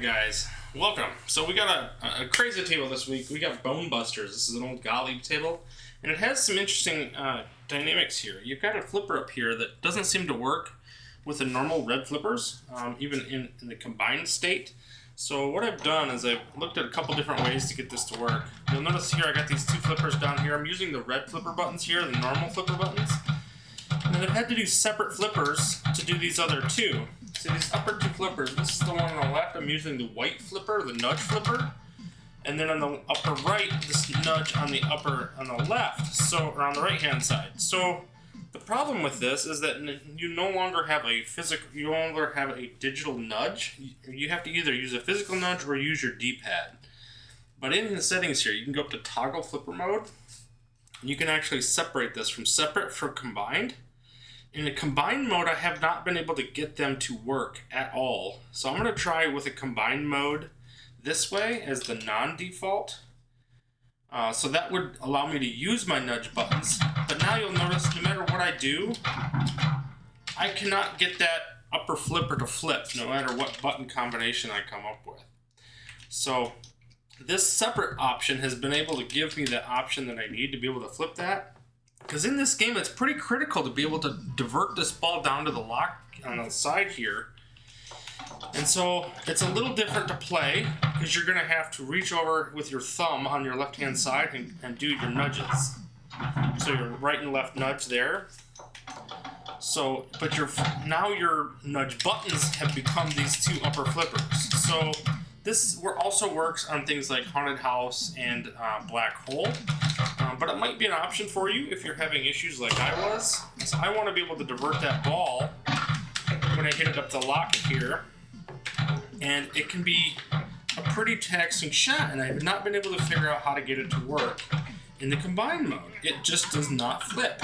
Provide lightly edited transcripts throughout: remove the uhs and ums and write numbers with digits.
Alright guys, welcome. So we got a crazy table this week. We got Bonebusters. This is an old Gottlieb table, and it has some interesting dynamics here. You've got a flipper up here that doesn't seem to work with the normal red flippers, even in the combined state. So what I've done is I've looked at a couple different ways to get this to work. You'll notice here I got these two flippers down here. I'm using the red flipper buttons here, the normal flipper buttons. And then I've had to do separate flippers to do these other two. So these upper two flippers, this is the one on the left, I'm using the white flipper, the nudge flipper. And then on the upper right, this nudge on the left, so, or on the right hand side. So the problem with this is that you no longer have a digital nudge. You have to either use a physical nudge or use your D-pad. But in the settings here, you can go up to toggle flipper mode. And you can actually separate this from separate for combined. In the combined mode, I have not been able to get them to work at all. So I'm going to try with a combined mode this way as the non-default. So that would allow me to use my nudge buttons. But now you'll notice no matter what I do, I cannot get that upper flipper to flip no matter what button combination I come up with. So this separate option has been able to give me the option that I need to be able to flip that. Because in this game, it's pretty critical to be able to divert this ball down to the lock on the side here. And so it's a little different to play because you're going to have to reach over with your thumb on your left-hand side and do your nudges. So your right and left nudge there. So, but now your nudge buttons have become these two upper flippers. So this also works on things like Haunted House and Black Hole. But it might be an option for you if you're having issues like I was. So I want to be able to divert that ball when I hit it up the lock here. And it can be a pretty taxing shot, and I have not been able to figure out how to get it to work in the combined mode. It just does not flip.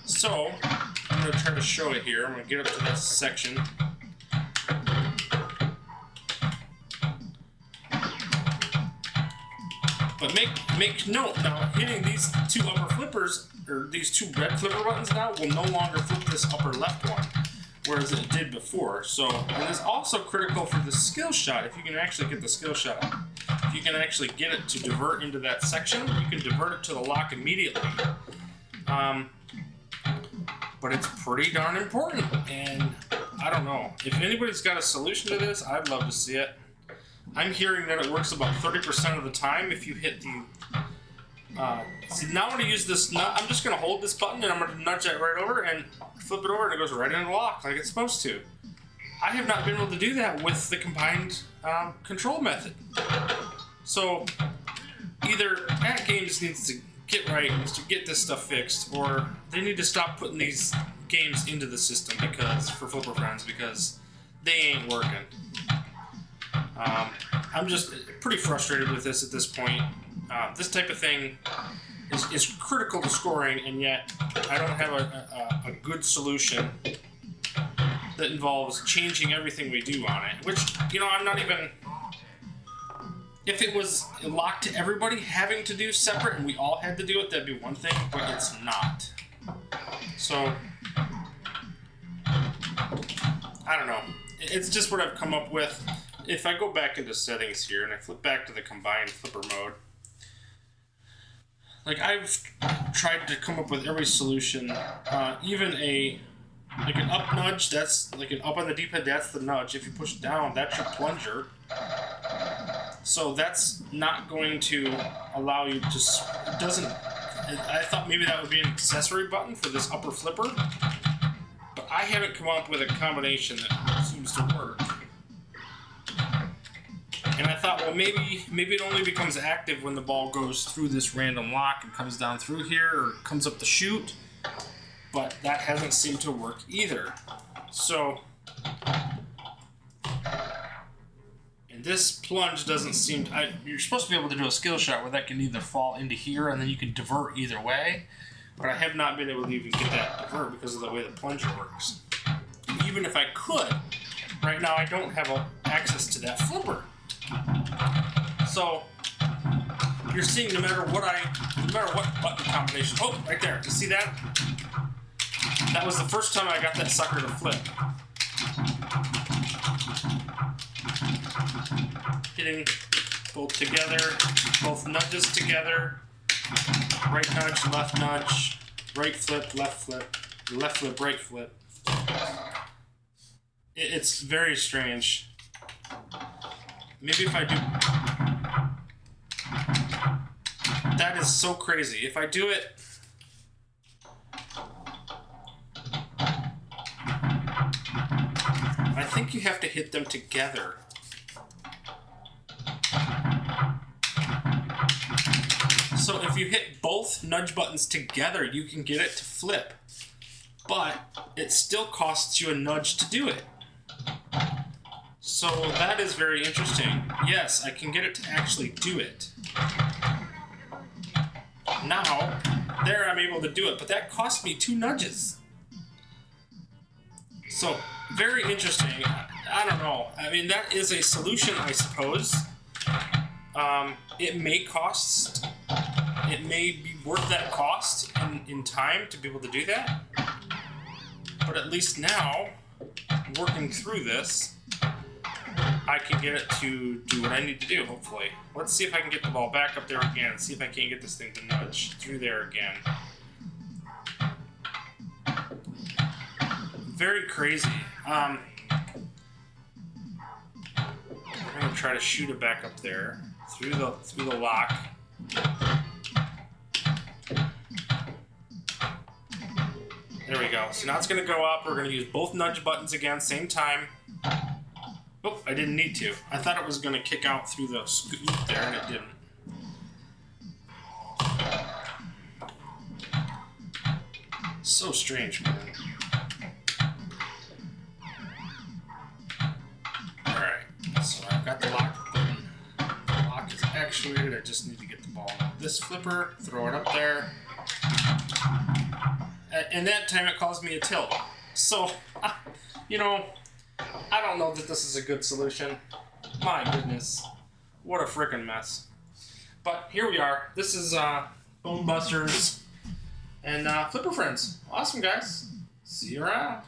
So I'm going to try to show it here. I'm going to get up to this section. But make note, now hitting these two upper flippers, or these two red flipper buttons now, will no longer flip this upper left one, whereas it did before. So it is also critical for the skill shot, if you can actually get the skill shot. If you can actually get it to divert into that section, you can divert it to the lock immediately. But it's pretty darn important, and I don't know. If anybody's got a solution to this, I'd love to see it. I'm hearing that it works about 30% of the time if you hit the... see, now I'm going to use this... I'm just going to hold this button and I'm going to nudge that right over and flip it over and it goes right into the lock like it's supposed to. I have not been able to do that with the combined control method. So either Atgames needs to get right, needs to get this stuff fixed, or they need to stop putting these games into the system for Flipper Friends because they ain't working. I'm just pretty frustrated with this at this point. This type of thing is critical to scoring, and yet I don't have a good solution that involves changing everything we do on it. Which, I'm not even... If it was locked to everybody having to do separate and we all had to do it, that'd be one thing, but it's not. So, I don't know. It's just what I've come up with. If I go back into settings here and I flip back to the combined flipper mode, like I've tried to come up with every solution, even like an up nudge, that's like an up on the D-pad, that's the nudge. If you push down, that's your plunger. So that's not going to allow you to, it doesn't, I thought maybe that would be an accessory button for this upper flipper, but I haven't come up with a combination that seems to work. And I thought, well, maybe it only becomes active when the ball goes through this random lock and comes down through here or comes up the chute, but that hasn't seemed to work either. So, and this plunge doesn't seem to, you're supposed to be able to do a skill shot where that can either fall into here and then you can divert either way, but I have not been able to even get that divert because of the way the plunger works. Even if I could, right now I don't have access to that flipper. So you're seeing no matter what button combination. Oh, right there. You see that? That was the first time I got that sucker to flip. hitting both together, both nudges together. Right nudge, right flip, left flip, right flip. It's very strange. Maybe if I do... That is so crazy. If I do it... I think you have to hit them together. So if you hit both nudge buttons together, you can get it to flip. But it still costs you a nudge to do it. So that is very interesting. Yes, I can get it to actually do it. Now, there I'm able to do it, but that cost me 2 nudges. So, very interesting. I don't know. I mean, that is a solution, I suppose. It may cost... It may be worth that cost in time to be able to do that. But at least now, working through this, I can get it to do what I need to do, hopefully. Let's see if I can get the ball back up there again. See if I can't get this thing to nudge through there again. Very crazy. I'm going to try to shoot it back up there through the lock. There we go. So now it's going to go up. We're going to use both nudge buttons again, same time. Oh, I didn't need to. I thought it was going to kick out through the scoop there, and it didn't. So strange, man. Alright, so I've got the lock button. The lock is actuated. I just need to get the ball on this flipper, throw it up there. And that time it caused me a tilt. So, you know, I don't know that this is a good solution. My goodness. What a frickin' mess. But here we are. This is Bonebusters and Flipper Friends. Awesome, guys. See you around.